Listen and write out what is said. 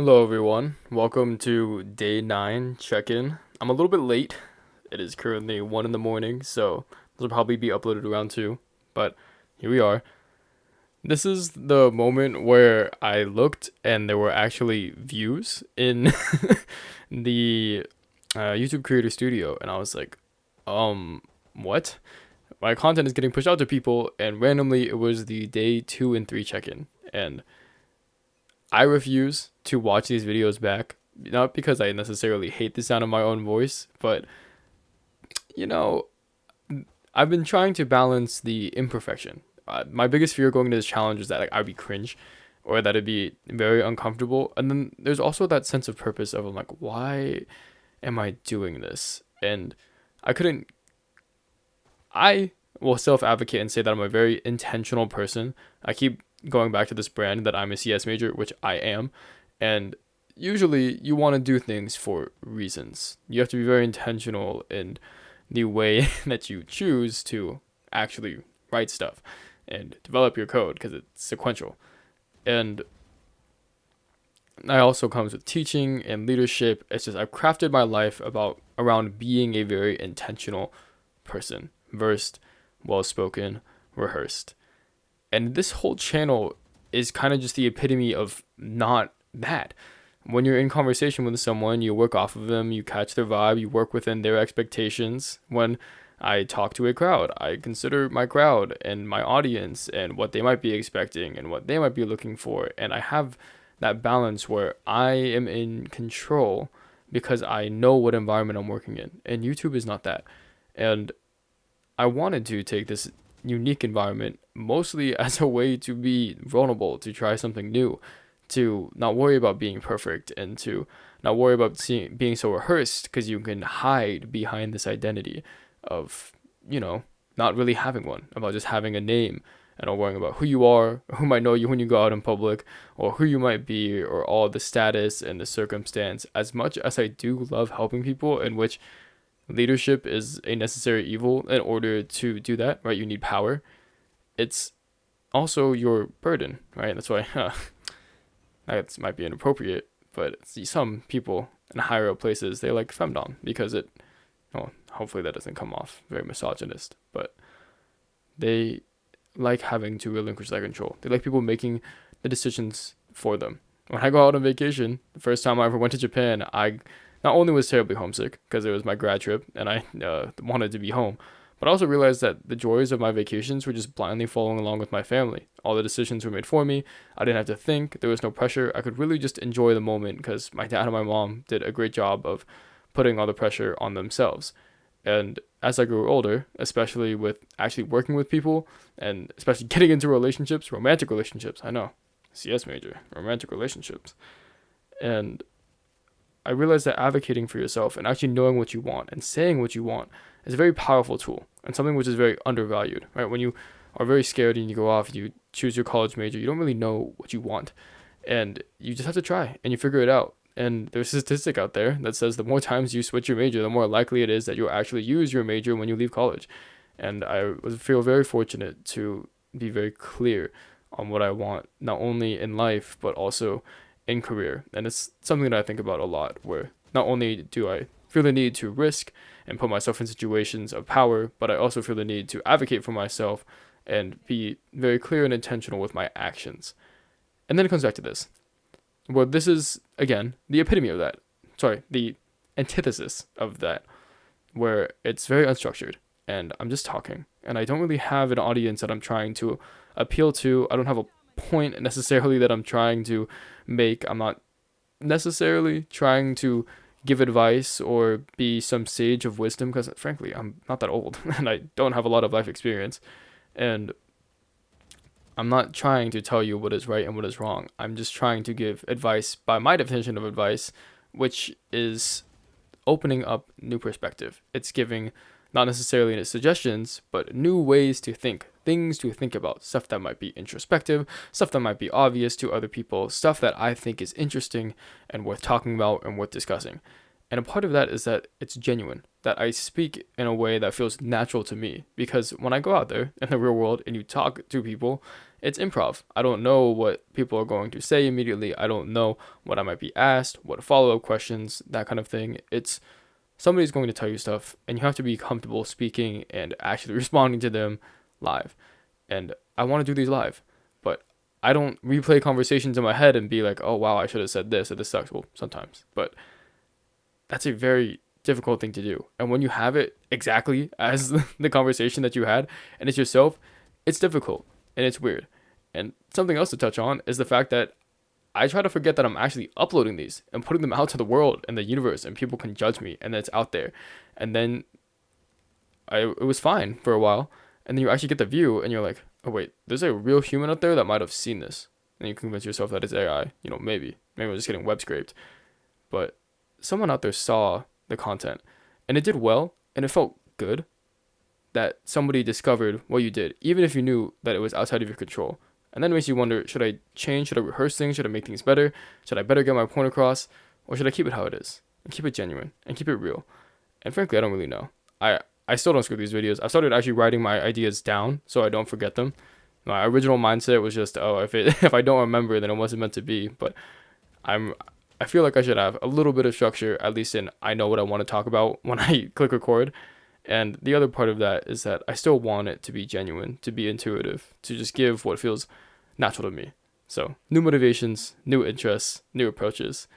Hello, everyone. Welcome to Day 9 check-in. I'm a little bit late. It is currently 1 in the morning, so this will probably be uploaded around 2. But here we are. This is the moment where I looked and there were actually views in the YouTube Creator Studio, and I was like, what? My content is getting pushed out to people, and randomly it was the day 2 and 3 check-in. And I refuse to watch these videos back, not because I necessarily hate the sound of my own voice, but you know, I've been trying to balance the imperfection. My biggest fear going into this challenge is that like I'd be cringe, or that it'd be very uncomfortable. And then there's also that sense of purpose of I'm like, why am I doing this? And I couldn't. I will self-advocate and say that I'm a very intentional person. I keep going back to this brand that I'm a CS major, which I am, and usually you want to do things for reasons. You have to be very intentional in the way that you choose to actually write stuff and develop your code because it's sequential. And that also comes with teaching and leadership. It's just I've crafted my life about around being a very intentional person, versed, well spoken, rehearsed. And this whole channel is kind of just the epitome of not that. When you're in conversation with someone, you work off of them, you catch their vibe, you work within their expectations. When I talk to a crowd, I consider my crowd and my audience and what they might be expecting and what they might be looking for. And I have that balance where I am in control because I know what environment I'm working in. And YouTube is not that. And I wanted to take this unique environment mostly as a way to be vulnerable, to try something new, to not worry about being perfect, and to not worry about being so rehearsed because you can hide behind this identity of, not really having one, about just having a name and not worrying about who you are, or who might know you when you go out in public, or who you might be, or all the status and the circumstance. As much as I do love helping people, in which leadership is a necessary evil in order to do that, right? You need power. It's also your burden, right? That's why that might be inappropriate, but see some people in higher up places, they like femdom because hopefully that doesn't come off very misogynist, but they like having to relinquish that control. They like people making the decisions for them. When I go out on vacation, the first time I ever went to Japan, I not only was terribly homesick because it was my grad trip and I wanted to be home, but I also realized that the joys of my vacations were just blindly following along with my family. All the decisions were made for me. I didn't have to think. There was no pressure. I could really just enjoy the moment because my dad and my mom did a great job of putting all the pressure on themselves. And as I grew older, especially with actually working with people and especially getting into relationships, romantic relationships, I know, CS major, romantic relationships. And I realized that advocating for yourself and actually knowing what you want and saying what you want is a very powerful tool and something which is very undervalued, right? When you are very scared and you go off, you choose your college major, you don't really know what you want. And you just have to try and you figure it out. And there's a statistic out there that says the more times you switch your major, the more likely it is that you'll actually use your major when you leave college. And I feel very fortunate to be very clear on what I want, not only in life, but also in career. And it's something that I think about a lot, where not only do I feel the need to risk and put myself in situations of power, but I also feel the need to advocate for myself and be very clear and intentional with my actions. And then it comes back to this. Well, this is, again, the epitome of that. Sorry, the antithesis of that, where it's very unstructured and I'm just talking and I don't really have an audience that I'm trying to appeal to. I don't have a point necessarily that I'm trying to make. I'm not necessarily trying to give advice or be some sage of wisdom because frankly I'm not that old and I don't have a lot of life experience, and I'm not trying to tell you what is right and what is wrong. I'm just trying to give advice by my definition of advice, which is opening up new perspective. It's giving not necessarily suggestions, but new ways to think, things to think about, stuff that might be introspective, stuff that might be obvious to other people, stuff that I think is interesting and worth talking about and worth discussing. And a part of that is that it's genuine, that I speak in a way that feels natural to me. Because when I go out there in the real world and you talk to people It's improv. I don't know what people are going to say immediately. I don't know what I might be asked, what follow-up questions, that kind of thing. It's somebody's going to tell you stuff, and you have to be comfortable speaking and actually responding to them live. And I want to do these live, but I don't replay conversations in my head and be like, oh wow, I should have said this, or this sucks. Well, sometimes, but that's a very difficult thing to do. And when you have it exactly as the conversation that you had, and it's yourself, it's difficult and it's weird. And something else to touch on is the fact that I try to forget that I'm actually uploading these and putting them out to the world and the universe, and people can judge me, and then it's out there. And then it was fine for a while, and then you actually get the view, and you're like, oh wait, there's a real human out there that might have seen this, and you convince yourself that it's AI. Maybe I'm just getting web scraped, but someone out there saw the content, and it did well, and it felt good that somebody discovered what you did, even if you knew that it was outside of your control. And then it makes you wonder, should I change? Should I rehearse things? Should I make things better? Should I better get my point across? Or should I keep it how it is and keep it genuine and keep it real? And frankly, I don't really know. I still don't script these videos. I've started actually writing my ideas down so I don't forget them. My original mindset was just, oh, if I don't remember, then it wasn't meant to be. But I feel like I should have a little bit of structure, at least in I know what I want to talk about when I click record. And the other part of that is that I still want it to be genuine, to be intuitive, to just give what feels natural to me. So, new motivations, new interests, new approaches.